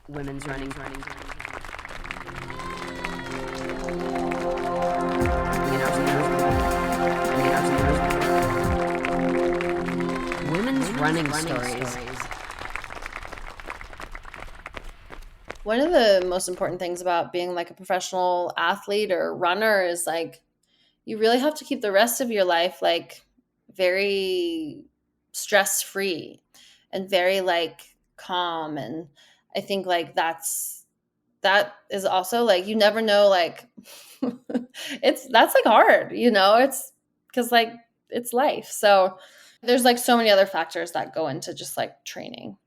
women's running. Women's running stories. One of the most important things about being like a professional athlete or runner is like you really have to keep the rest of your life like very stress free and very like calm. And I think like that is also like you never know like that's like hard, it's because like it's life. So there's like so many other factors that go into just like training.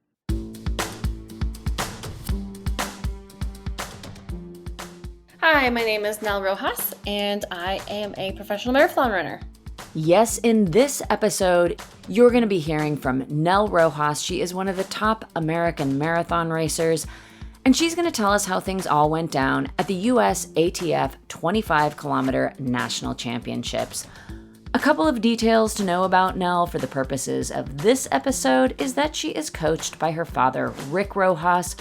Hi, my name is Nell Rojas, and I am a professional marathon runner. Yes, in this episode, you're going to be hearing from Nell Rojas. She is one of the top American marathon racers, and she's going to tell us how things all went down at the USATF 25-kilometer National Championships. A couple of details to know about Nell for the purposes of this episode is that she is coached by her father, Rick Rojas,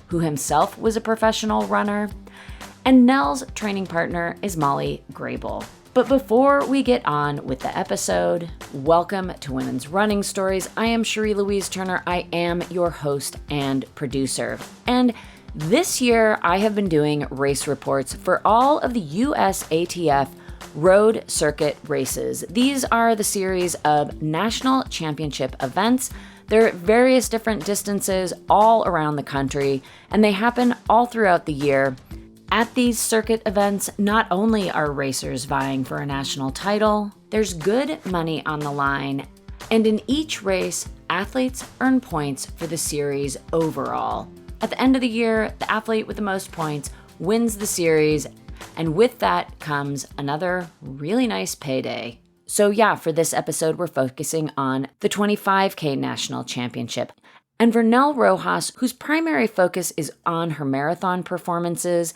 who himself was a professional runner, and Nell's training partner is Molly Grable. But before we get on with the episode, welcome to Women's Running Stories. I am Cherie Louise Turner. I am your host and producer. And this year, I have been doing race reports for all of the USATF road circuit races. These are the series of national championship events. They're at various different distances all around the country, and they happen all throughout the year. At these circuit events, not only are racers vying for a national title, there's good money on the line, and in each race, athletes earn points for the series overall. At the end of the year, the athlete with the most points wins the series, and with that comes another really nice payday. So yeah, for this episode, we're focusing on the 25k National Championship. And for Nell Rojas, whose primary focus is on her marathon performances,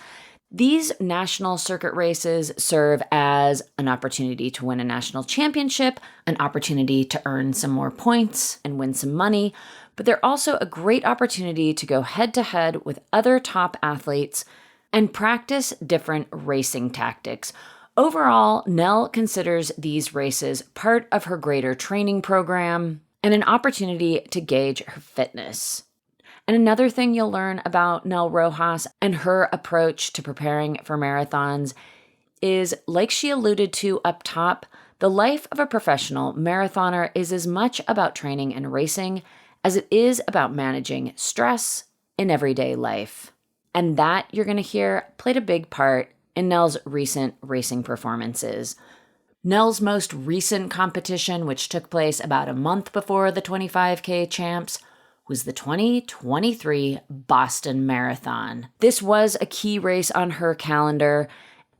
these national circuit races serve as an opportunity to win a national championship, an opportunity to earn some more points and win some money, but they're also a great opportunity to go head-to-head with other top athletes and practice different racing tactics. Overall, Nell considers these races part of her greater training program and an opportunity to gauge her fitness. And another thing you'll learn about Nell Rojas and her approach to preparing for marathons is, like she alluded to up top, the life of a professional marathoner is as much about training and racing as it is about managing stress in everyday life. And that, you're going to hear, played a big part in Nell's recent racing performances. Nell's most recent competition, which took place about a month before the 25K champs, was the 2023 Boston Marathon. This was a key race on her calendar.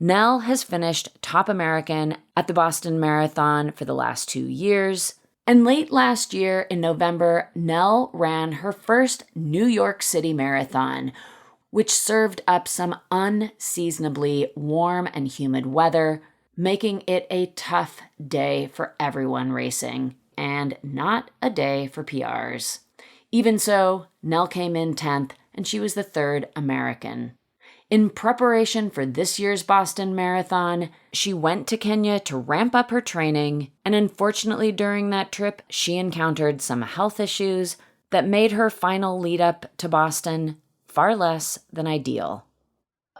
Nell has finished top American at the Boston Marathon for the last 2 years. And late last year in November, Nell ran her first New York City Marathon, which served up some unseasonably warm and humid weather, making it a tough day for everyone racing, and not a day for PRs. Even so, Nell came in 10th, and she was the third American. In preparation for this year's Boston Marathon, she went to Kenya to ramp up her training, and unfortunately during that trip, she encountered some health issues that made her final lead up to Boston far less than ideal.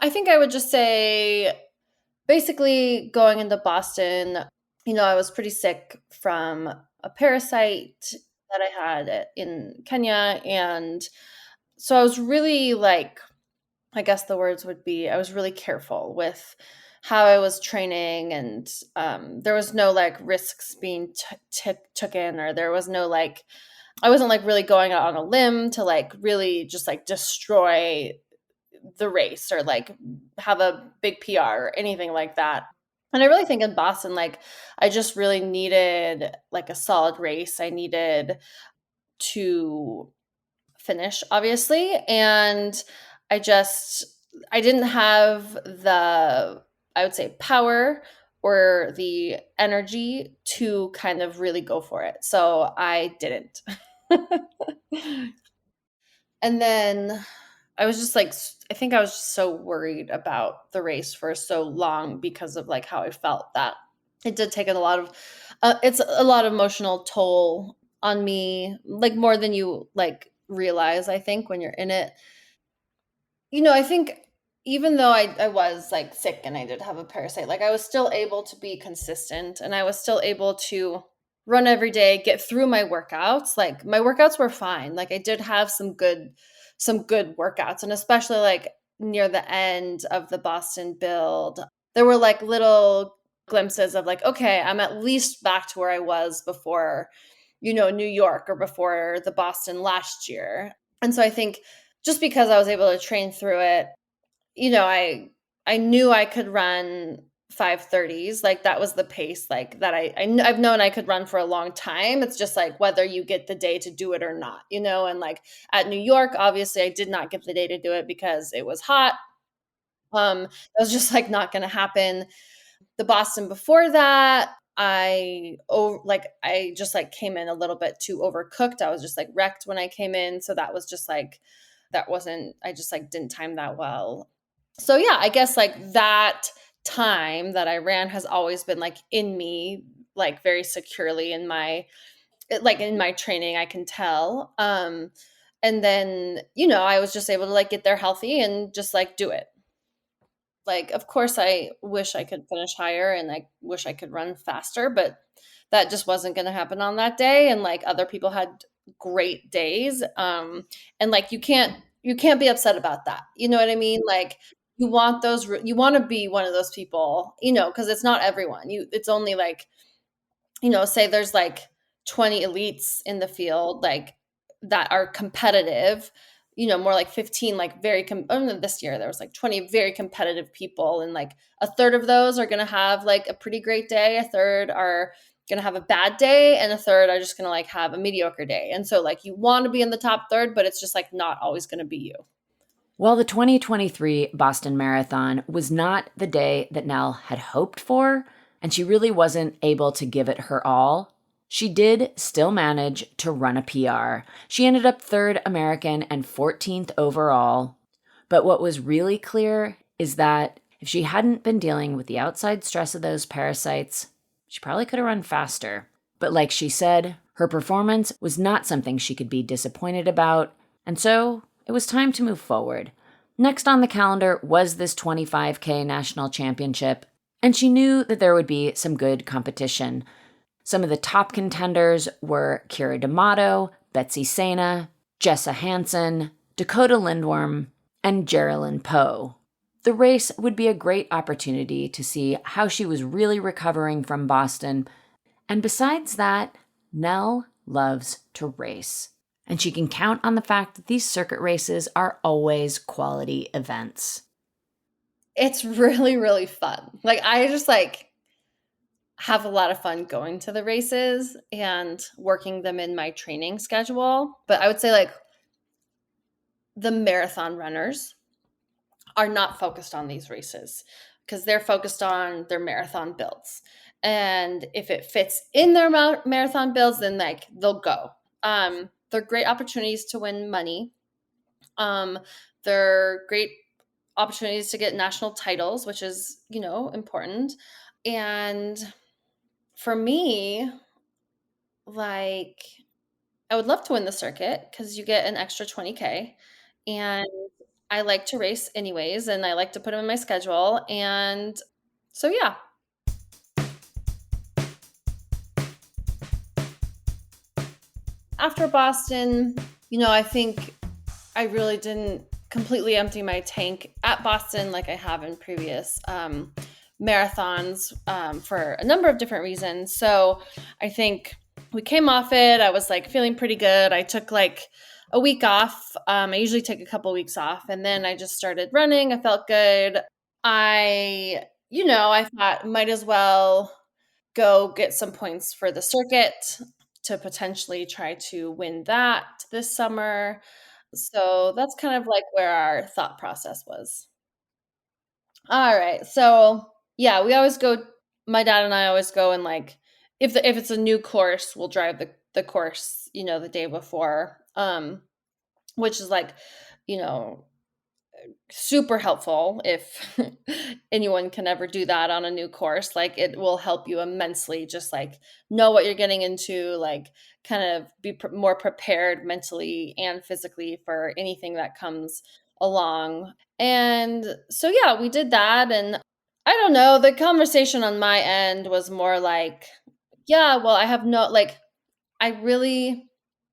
I think I would just say basically going into Boston, I was pretty sick from a parasite that I had in Kenya. And so I was really like, I guess the words would be, I was really careful with how I was training. And there was no like risks being taken, or there was no like, I wasn't like really going out on a limb to like really just like destroy the race or like have a big PR or anything like that. And I really think in Boston, like I just really needed like a solid race. I needed to finish, obviously. And I just, I didn't have the, I would say, power or the energy to kind of really go for it. So I didn't. And then I was just like, I think I was just so worried about the race for so long because of like how I felt that it did take a lot of, it's a lot of emotional toll on me, like more than you like realize, I think, when you're in it. I think even though I was like sick and I did have a parasite, like I was still able to be consistent and I was still able to run every day, get through my workouts. Like my workouts were fine. Like I did have some good workouts, and especially like near the end of the Boston build, there were like little glimpses of like, okay, I'm at least back to where I was before, New York or before the Boston last year. And so I think just because I was able to train through it, I knew I could run 5:30s. Like that was the pace like that I've known I could run for a long time. It's just like whether you get the day to do it or not, and like at New York, obviously I did not get the day to do it because it was hot. It was just like not going to happen. The Boston before that, I just like came in a little bit too overcooked. I was just like wrecked when I came in, so that was just like that wasn't I just like didn't time that well. So yeah, I guess like that time that I ran has always been like in me, like very securely in my training, I can tell. And then, I was just able to like get there healthy and just like do it. Like, of course, I wish I could finish higher and I wish I could run faster, but that just wasn't going to happen on that day. And like other people had great days. And like you can't be upset about that. You know what I mean? Like you want to be one of those people, because it's not everyone. It's only like say there's like 20 elites in the field, like that are competitive, more like 15, like this year there was like 20 very competitive people. And like a third of those are going to have like a pretty great day. A third are going to have a bad day. And a third are just going to like have a mediocre day. And so like you want to be in the top third, but it's just like not always going to be you. Well, the 2023 Boston Marathon was not the day that Nell had hoped for, and she really wasn't able to give it her all. She did still manage to run a PR. She ended up 3rd American and 14th overall. But what was really clear is that if she hadn't been dealing with the outside stress of those parasites, she probably could have run faster. But like she said, her performance was not something she could be disappointed about, and so it was time to move forward. Next on the calendar was this 25k national championship, and she knew that there would be some good competition. Some of the top contenders were Kira D'Amato, Betsy Sena, Jessa Hansen, Dakota Lindworm, and Geraldine Poe. The race would be a great opportunity to see how she was really recovering from Boston, and besides that, Nell loves to race. And she can count on the fact that these circuit races are always quality events. It's really, really fun. Like I just like have a lot of fun going to the races and working them in my training schedule. But I would say like the marathon runners are not focused on these races because they're focused on their marathon builds. And if it fits in their marathon builds, then like they'll go. They're great opportunities to win money. They're great opportunities to get national titles, which is, important. And for me, like I would love to win the circuit because you get an extra 20k. And I like to race anyways, and I like to put them in my schedule. And so, yeah. After Boston, I think I really didn't completely empty my tank at Boston like I have in previous marathons for a number of different reasons. So I think we came off it. I was like feeling pretty good. I took like a week off. I usually take a couple weeks off, and then I just started running. I felt good. I thought might as well go get some points for the circuit to potentially try to win that this summer. So that's kind of like where our thought process was. All right. So yeah, we always go. My dad and I always go and like if it's a new course, we'll drive the course, the day before. Which is like, you know, super helpful if anyone can ever do that on a new course. Like, it will help you immensely, just like know what you're getting into, like kind of be more prepared mentally and physically for anything that comes along. And so, yeah, we did that. And I don't know, the conversation on my end was more like, yeah, well, I have no, like, I really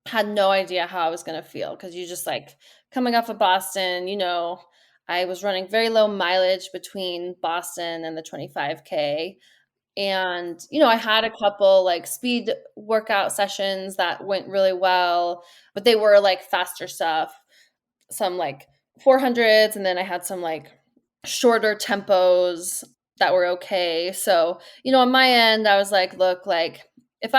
had no idea how I was gonna feel because you just, like, coming off of Boston, I was running very low mileage between Boston and the 25K, and, I had a couple, like, speed workout sessions that went really well, but they were, like, faster stuff, some, like, 400s, and then I had some, like, shorter tempos that were okay. So, on my end, I was like, look, like, if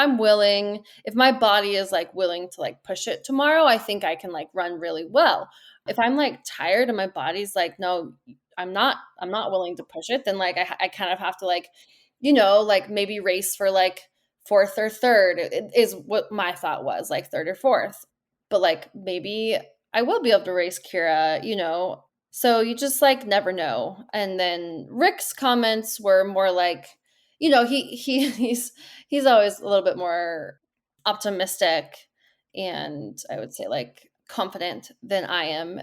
my body is like willing to like push it tomorrow, I think I can like run really well. If I'm like tired and my body's like, no, I'm not willing to push it, then like I kind of have to like, like maybe race for like fourth or third is what my thought was, like third or fourth. But like maybe I will be able to race Kira. So you just like never know. And then Rick's comments were more like, he's always a little bit more optimistic and I would say like confident than I am.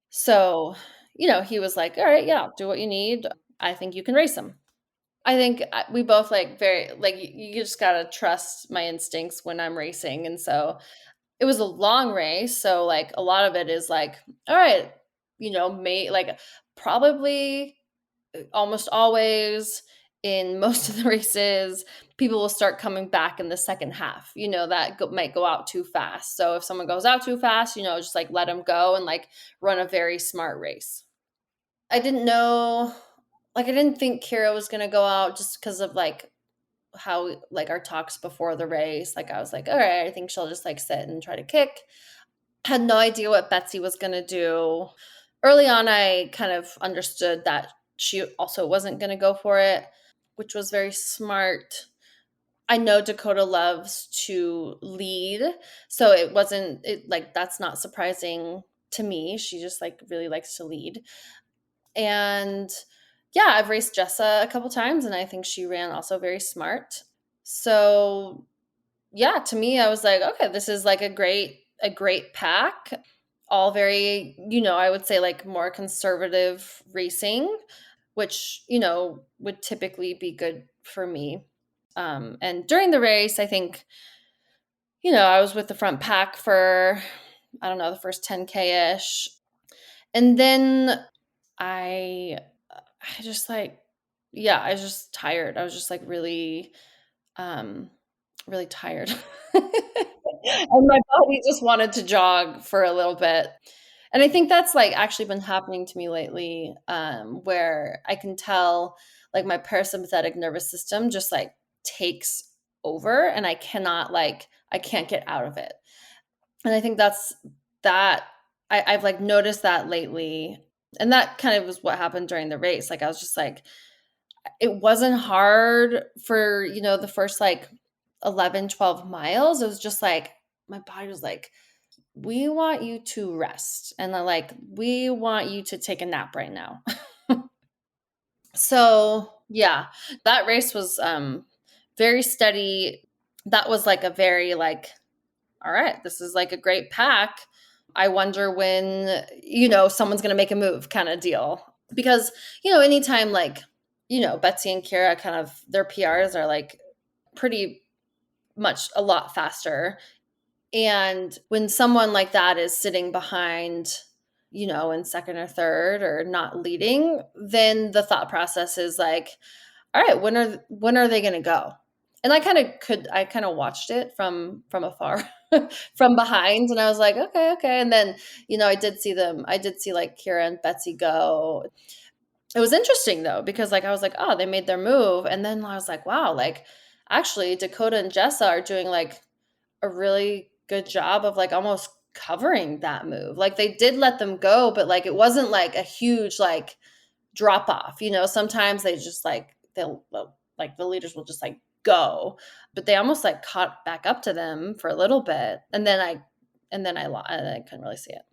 So, he was like, "All right, yeah, do what you need. I think you can race him." I think we both like very like you just got to trust my instincts when I'm racing. And so it was a long race, so, like, a lot of it is, like, all right, may like, probably, almost always in most of the races, people will start coming back in the second half, that might go out too fast. So if someone goes out too fast, just, like, let them go and, like, run a very smart race. I didn't know like, I didn't think Kira was gonna go out just because of, like, how like, our talks before the race. Like, I was like, "Alright, I think she'll just, like, sit and try to kick." Had no idea what Betsy was gonna do. Early on, I kind of understood that she also wasn't gonna go for it, which was very smart. I know Dakota loves to lead, so like, that's not surprising to me. She just, like, really likes to lead. And, yeah, I've raced Jessa a couple times, and I think she ran also very smart. So, yeah, to me, I was like, okay, this is like a great pack. All very, I would say like more conservative racing, which, would typically be good for me. And during the race, I think, I was with the front pack for, I don't know, the first 10K ish. And then I, I just like, yeah, I was just tired. I was just like um, really tired. And my body just wanted to jog for a little bit. And I think that's, like, actually been happening to me lately, where I can tell, like, my parasympathetic nervous system just, like, takes over, and I can't get out of it. And I think that I've, like, noticed that lately, and that kind of was what happened during the race. Like, I was just like, it wasn't hard for, the first, like, 11, 12 miles. It was just like my body was like, "We want you to rest," and they're like, "We want you to take a nap right now." So, yeah, that race was, very steady. That was, like, a very, like, "Alright, this is, like, a great pack. I wonder when, someone's gonna make a move," kinda deal. Because, anytime, like, Betsy and Kira kind of their PRs are, like, pretty much a lot faster. And when someone like that is sitting behind, in second or third or not leading, then the thought process is like, all right, when are they going to go? And I kind of watched it from afar, from behind, and I was like, okay, okay. And then, I did see like Kira and Betsy go. It was interesting though, because like I was like, oh, they made their move. And then I was like, wow, like actually Dakota and Jessa are doing like a really good job of like almost covering that move. Like they did let them go, but like it wasn't like a huge like drop off. Sometimes they just like like the leaders will just like go, but they almost like caught back up to them for a little bit, and then I couldn't really see it.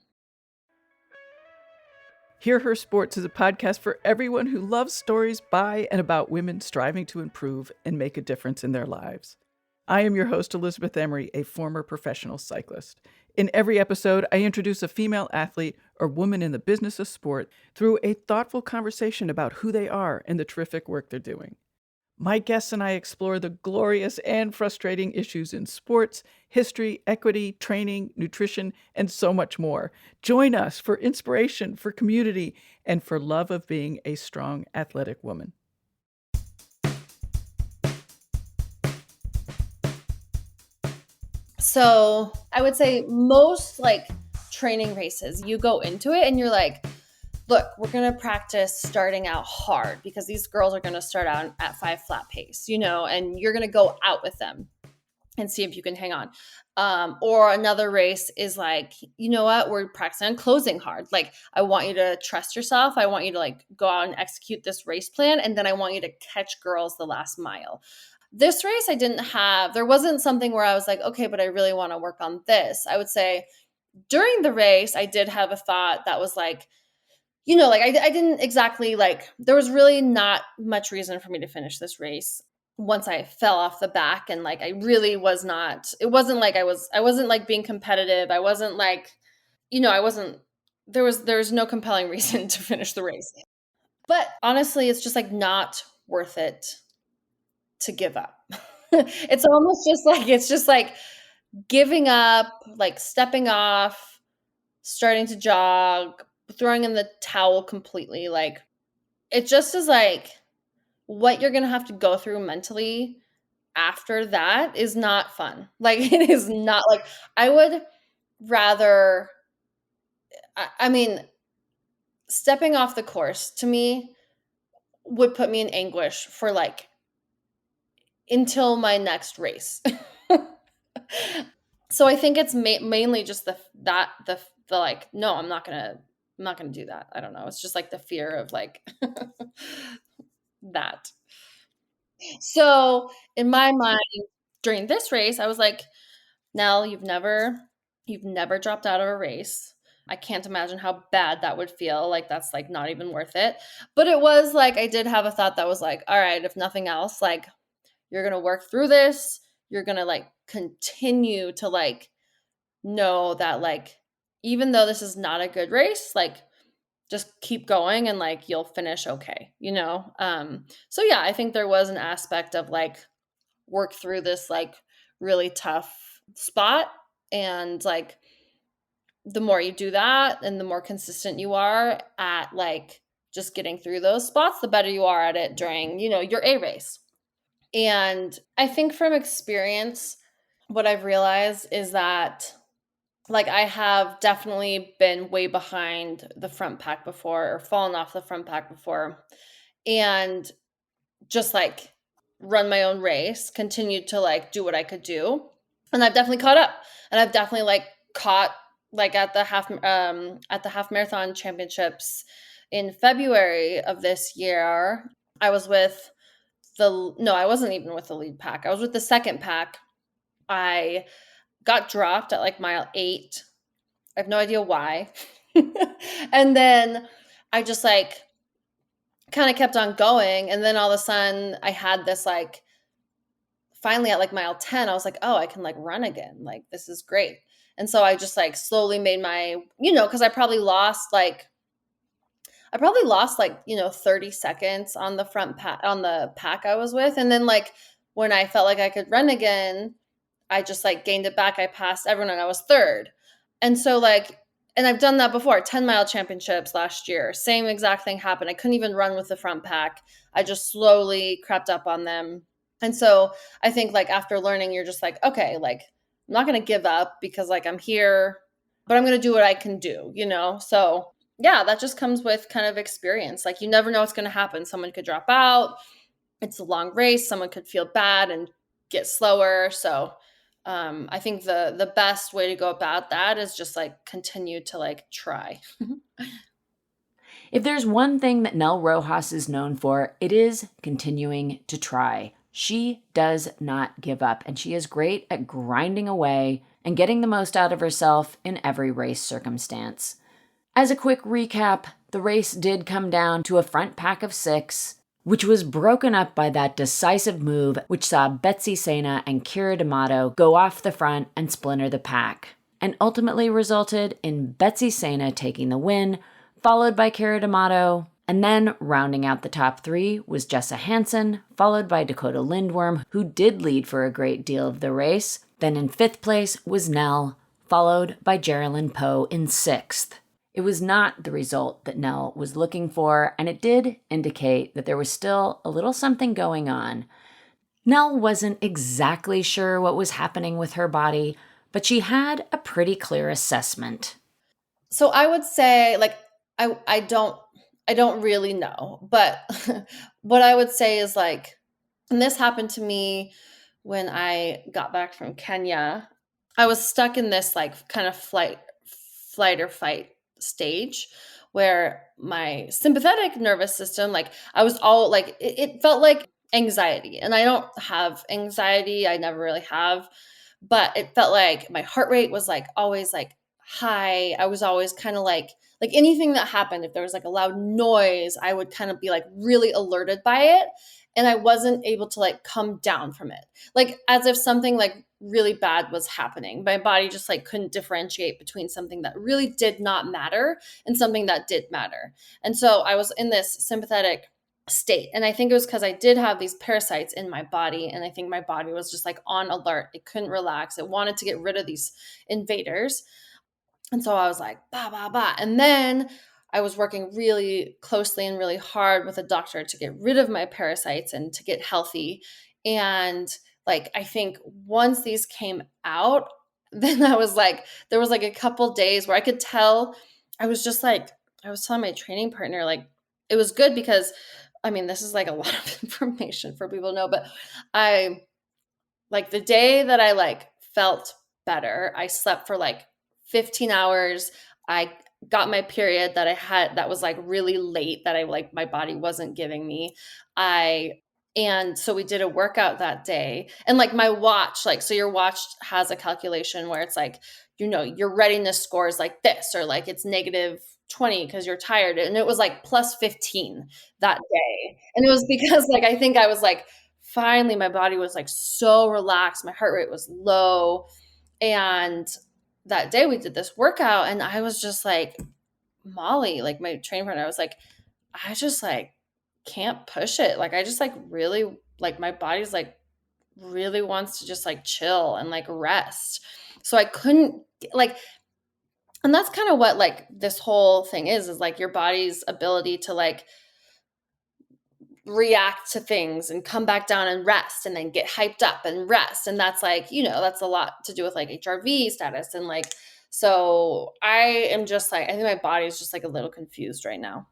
Hear Her Sports is a podcast for everyone who loves stories by and about women striving to improve and make a difference in their lives. I am your host, Elizabeth Emery, a former professional cyclist. In every episode, I introduce a female athlete or woman in the business of sport through a thoughtful conversation about who they are and the terrific work they're doing. My guests and I explore the glorious and frustrating issues in sports, history, equity, training, nutrition, and so much more. Join us for inspiration, for community, and for love of being a strong, athletic woman. So I would say most like training races, you go into it and you're like, look, we're going to practice starting out hard because these girls are going to start out at 5 flat pace, and you're going to go out with them and see if you can hang on. Or another race is like, you know what, we're practicing on closing hard. Like, I want you to trust yourself. I want you to like go out and execute this race plan. And then I want you to catch girls the last mile. This race, there wasn't something where I was like, okay, but I really want to work on this. I would say during the race, I did have a thought that was like, I didn't exactly like, there was really not much reason for me to finish this race once I fell off the back. And like, I really was not, it wasn't like I wasn't like being competitive. I wasn't like, there was no compelling reason to finish the race. But honestly, it's just like not worth it to give up. It's just like giving up, like stepping off, starting to jog, throwing in the towel completely. Like, it just is like what you're going to have to go through mentally after that is not fun. Like, it is not like, I would rather, I mean, stepping off the course to me would put me in anguish for like until my next race. So I think it's mainly just the like, no, I'm not gonna do that. I don't know. It's just like the fear of like that. So in my mind, during this race, I was like, Nell, you've never dropped out of a race. I can't imagine how bad that would feel. Like, that's like not even worth it. But it was like, I did have a thought that was like, all right, if nothing else, like, you're going to work through this. You're going to like continue to like know that like, even though this is not a good race, like, just keep going and like you'll finish okay, so yeah, I think there was an aspect of like work through this like really tough spot, and like the more you do that and the more consistent you are at like just getting through those spots, the better you are at it during your A race. And I think from experience, what I've realized is that like I have definitely been way behind the front pack before or fallen off the front pack before, and just like run my own race, continued to like do what I could do. And I've definitely caught up, and I've definitely like caught like at the half marathon championships in February of this year. I was with I wasn't even with the lead pack. I was with the second pack. I got dropped at like mile 8. I have no idea why. And then I just like kind of kept on going. And then all of a sudden I had this like, finally at like mile 10, I was like, oh, I can like run again. Like, this is great. And so I just like slowly made my, because I probably lost like 30 seconds on the on the pack I was with. And then like when I felt like I could run again, I just like gained it back. I passed everyone and I was third. And so like, and I've done that before, 10-mile championships last year. Same exact thing happened. I couldn't even run with the front pack. I just slowly crept up on them. And so I think like after learning, you're just like, okay, like I'm not going to give up because like I'm here, but I'm going to do what I can do, So yeah, that just comes with kind of experience. Like, you never know what's going to happen. Someone could drop out. It's a long race. Someone could feel bad and get slower. So I think the best way to go about that is just like continue to like try. If there's one thing that Nell Rojas is known for, it is continuing to try. She does not give up, and she is great at grinding away and getting the most out of herself in every race circumstance. As a quick recap, the race did come down to a front pack of 6, which was broken up by that decisive move which saw Betsy Sena and Kira D'Amato go off the front and splinter the pack, and ultimately resulted in Betsy Sena taking the win, followed by Kira D'Amato, and then rounding out the top 3 was Jessa Hansen, followed by Dakota Lindworm, who did lead for a great deal of the race. Then in 5th place was Nell, followed by Geraldine Poe in 6th. It was not the result that Nell was looking for, and it did indicate that there was still a little something going on. Nell wasn't exactly sure what was happening with her body, but she had a pretty clear assessment. So I would say, like, I don't really know, but what I would say is, like, and this happened to me when I got back from Kenya. I was stuck in this, like, kind of flight or fight stage where my sympathetic nervous system, like, I was all like, it felt like anxiety, and I don't have anxiety. I never really have, but it felt like my heart rate was, like, always, like, high. I was always kind of like anything that happened, if there was, like, a loud noise, I would kind of be, like, really alerted by it, and I wasn't able to, like, come down from it. Like, as if something, like, really bad was happening. My body just, like, couldn't differentiate between something that really did not matter and something that did matter. And so I was in this sympathetic state. And I think it was because I did have these parasites in my body. And I think my body was just, like, on alert. It couldn't relax. It wanted to get rid of these invaders. And so I was like, bah, bah, bah. And then I was working really closely and really hard with a doctor to get rid of my parasites and to get healthy. And, like, I think once these came out, then I was like, there was, like, a couple days where I could tell. I was just like, I was telling my training partner, like, it was good because, I mean, this is, like, a lot of information for people to know, but I, like, the day that I, like, felt better, I slept for, like, 15 hours. I got my period that I had that was, like, really late, that I, like, my body wasn't giving me. And so we did a workout that day, and, like, my watch, like, so your watch has a calculation where it's like, your readiness score is like this, or, like, it's -20 because you're tired, and it was, like, +15 that day. And it was because, like, I think I was, like, finally my body was, like, so relaxed, my heart rate was low, and that day we did this workout, and I was just like, Molly, like, my training partner, I was like, I just, like, can't push it. Like, I just, like, really, like, my body's, like, really wants to just, like, chill and, like, rest. So I couldn't, like, and that's kind of what, like, this whole thing is like your body's ability to, like, react to things and come back down and rest and then get hyped up and rest. And that's, like, that's a lot to do with, like, HRV status. And, like, so I am just, like, I think my body is just, like, a little confused right now.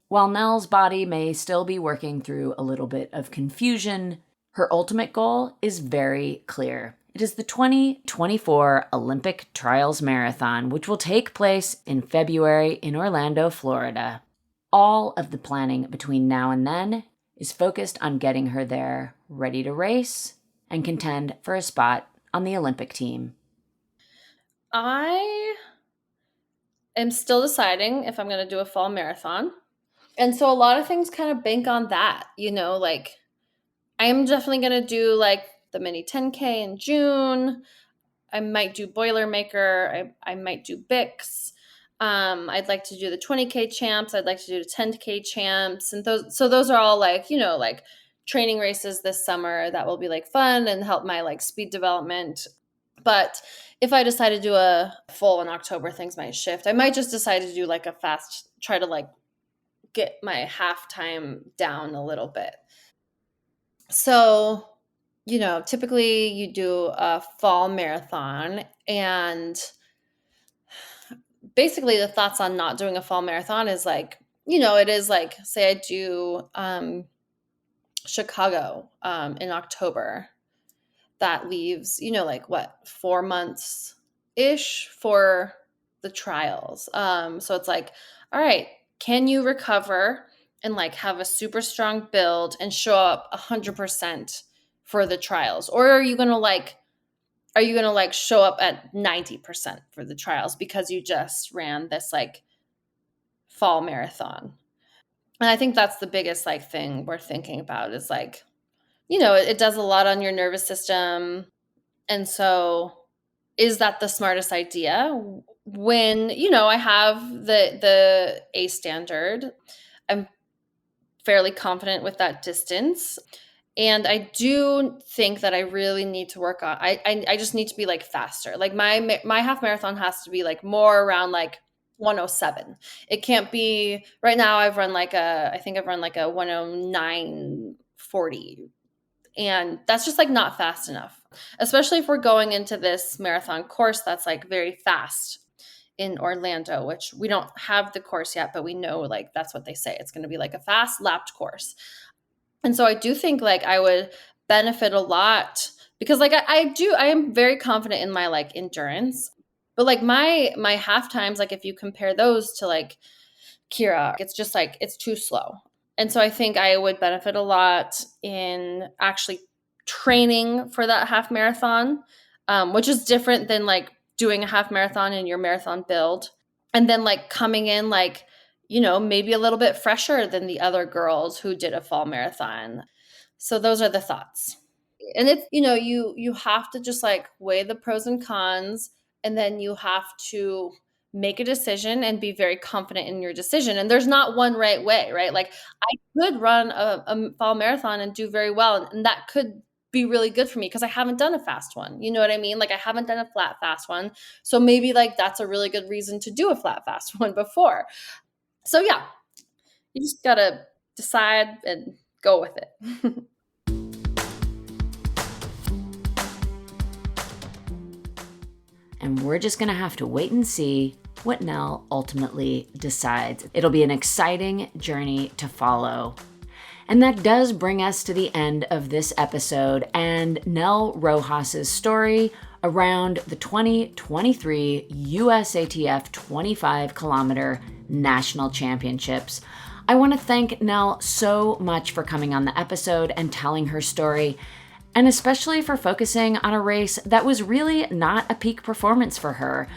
While Nell's body may still be working through a little bit of confusion, her ultimate goal is very clear. It is the 2024 Olympic Trials Marathon, which will take place in February in Orlando, Florida. All of the planning between now and then is focused on getting her there, ready to race and contend for a spot on the Olympic team. I am still deciding if I'm going to do a fall marathon. And so a lot of things kind of bank on that, like, I am definitely going to do, like, the mini 10K in June. I might do Boilermaker. I might do Bix. I'd like to do the 20K champs. I'd like to do the 10K champs. And those are all, like, like, training races this summer that will be, like, fun and help my, like, speed development. But if I decide to do a full in October, things might shift. I might just decide to do, like, a fast, try to, like, get my half time down a little bit. So, typically you do a fall marathon, and basically the thoughts on not doing a fall marathon is, like, it is, like, say I do Chicago in October. That leaves, like, what, 4 months ish for the trials. So it's like, all right, can you recover and, like, have a super strong build and show up 100% for the trials? Or are you going to show up at 90% for the trials because you just ran this, like, fall marathon. And I think that's the biggest like thing we're thinking about is like, it does a lot on your nervous system. And so is that the smartest idea? When, I have the A standard, I'm fairly confident with that distance. And I do think that I really need to work on, I just need to be like faster. Like my half marathon has to be like more around like 107. It can't be right now. I think I've run like a 109.40. And that's just like not fast enough, especially if we're going into this marathon course that's like very fast in Orlando, which we don't have the course yet, but we know like that's what they say. It's going to be like a fast lapped course. And so I do think like I would benefit a lot because like I am very confident in my like endurance, but like my half times, like if you compare those to like Kira, it's just like it's too slow. And so I think I would benefit a lot in actually training for that half marathon, which is different than like doing a half marathon in your marathon build. And then like coming in like, maybe a little bit fresher than the other girls who did a fall marathon. So those are the thoughts. And it's, you have to just like weigh the pros and cons, and then you have to make a decision and be very confident in your decision. And there's not one right way, right? Like I could run a fall marathon and do very well. And that could be really good for me because I haven't done a fast one. You know what I mean? Like I haven't done a flat fast one. So maybe like that's a really good reason to do a flat fast one before. So yeah, you just got to decide and go with it. And we're just going to have to wait and see what Nell ultimately decides. It'll be an exciting journey to follow. And that does bring us to the end of this episode and Nell Rojas' story around the 2023 USATF 25-kilometer National Championships. I want to thank Nell so much for coming on the episode and telling her story, and especially for focusing on a race that was really not a peak performance for her,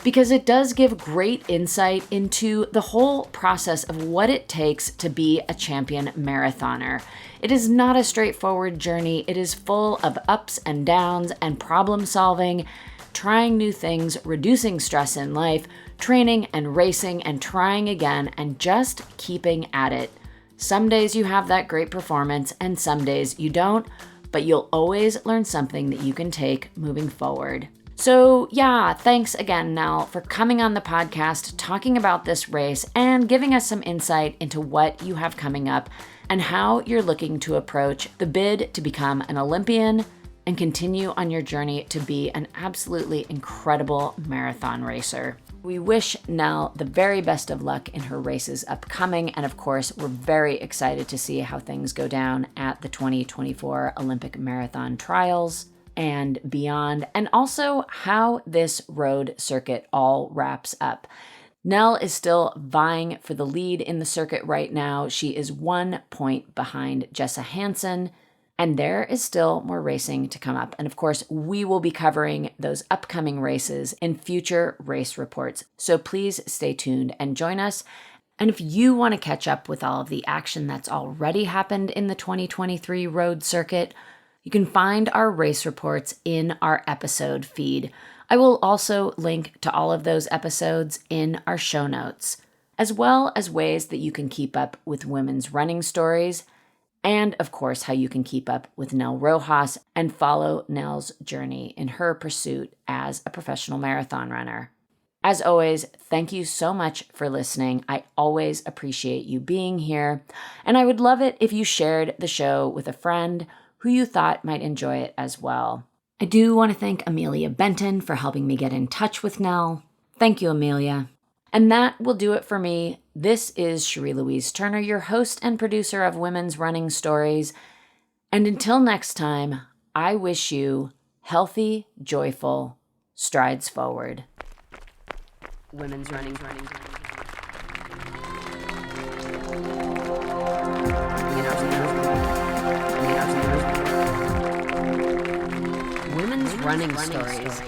because it does give great insight into the whole process of what it takes to be a champion marathoner. It is not a straightforward journey. It is full of ups and downs and problem solving, trying new things, reducing stress in life, training and racing and trying again, and just keeping at it. Some days you have that great performance and some days you don't, but you'll always learn something that you can take moving forward. So yeah, thanks again, Nell, for coming on the podcast, talking about this race, and giving us some insight into what you have coming up and how you're looking to approach the bid to become an Olympian and continue on your journey to be an absolutely incredible marathon racer. We wish Nell the very best of luck in her races upcoming, and of course, we're very excited to see how things go down at the 2024 Olympic Marathon Trials and beyond, and also how this road circuit all wraps up. Nell is still vying for the lead in the circuit right now. She is 1 point behind Jessa Hansen, and there is still more racing to come up. And of course, we will be covering those upcoming races in future race reports. So please stay tuned and join us. And if you want to catch up with all of the action that's already happened in the 2023 road circuit, you can find our race reports in our episode feed. I will also link to all of those episodes in our show notes, as well as ways that you can keep up with women's running stories, and of course, how you can keep up with Nell Rojas and follow Nell's journey in her pursuit as a professional marathon runner. As always, thank you so much for listening. I always appreciate you being here, and I would love it if you shared the show with a friend who you thought might enjoy it as well. I do want to thank Amelia Benton for helping me get in touch with Nell. Thank you, Amelia. And that will do it for me. This is Cherie Louise Turner, your host and producer of Women's Running Stories. And until next time, I wish you healthy, joyful strides forward. Women's running. Women's running stories.